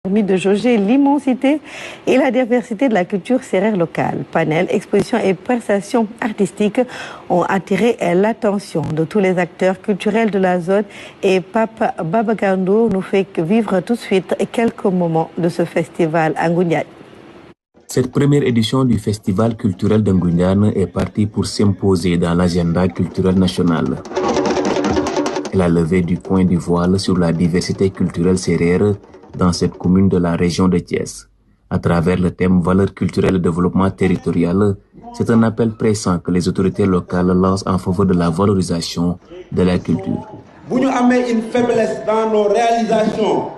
Permis de jauger l'immensité et la diversité de la culture sérère locale. Panels, expositions et prestations artistiques ont attiré l'attention de tous les acteurs culturels de la zone et Pape Babagando nous fait vivre tout de suite quelques moments de ce festival à Ngoundiane. Cette première édition du Festival culturel de Ngoundiane est partie pour s'imposer dans l'agenda culturel national. Elle a levé du point du voile sur la diversité culturelle sérère dans cette commune de la région de Thiès. À travers le thème Valeurs culturelles et développement territorial, c'est un appel pressant que les autorités locales lancent en faveur de la valorisation de la culture. Vous avez une faiblesse dans nos réalisations.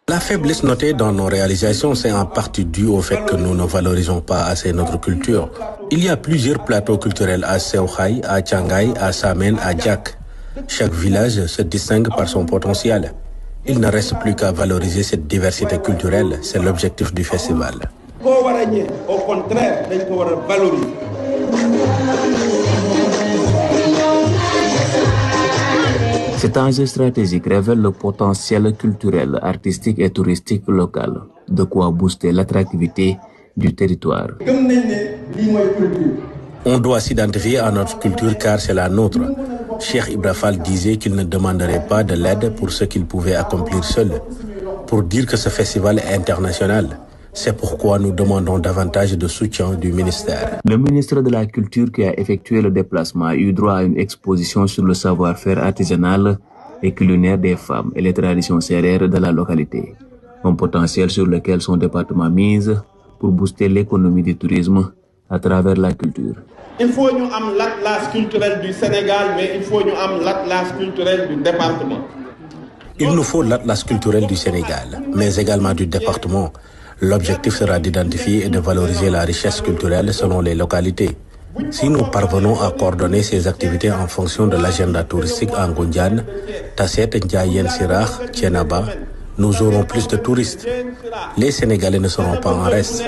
La faiblesse notée dans nos réalisations, c'est en partie due au fait que nous ne valorisons pas assez notre culture. Il y a plusieurs plateaux culturels à Seokhai, à Tchangay, à Samen, à Diak. Chaque village se distingue par son potentiel. Il ne reste plus qu'à valoriser cette diversité culturelle. C'est l'objectif du festival. Au contraire, il faut valoriser. Cet enjeu stratégique révèle le potentiel culturel, artistique et touristique local, de quoi booster l'attractivité du territoire. On doit s'identifier à notre culture car c'est la nôtre. Cheikh Ibrahim disait qu'il ne demanderait pas de l'aide pour ce qu'il pouvait accomplir seul, pour dire que ce festival est international. C'est pourquoi nous demandons davantage de soutien du ministère. Le ministre de la Culture qui a effectué le déplacement a eu droit à une exposition sur le savoir-faire artisanal et culinaire des femmes et les traditions sérères de la localité. Un potentiel sur lequel son département mise pour booster l'économie du tourisme à travers la culture. Il faut nous am l'atlas culturel du Sénégal, mais il faut nous am l'atlas culturel du département. Il nous faut l'atlas culturel du Sénégal, mais également du département. L'objectif sera d'identifier et de valoriser la richesse culturelle selon les localités. Si nous parvenons à coordonner ces activités en fonction de l'agenda touristique en Ngoundiane, Tasset, Ndiayen, Sirakh, Thiénaba, nous aurons plus de touristes. Les Sénégalais ne seront pas en reste.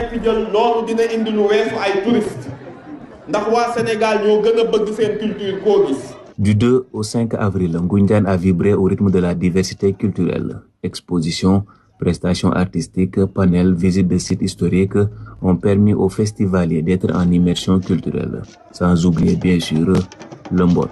Du 2 au 5 avril, Ngoundiane a vibré au rythme de la diversité culturelle. Expositions, prestations artistiques, panels, visites de sites historiques ont permis aux festivaliers d'être en immersion culturelle. Sans oublier bien sûr le mode.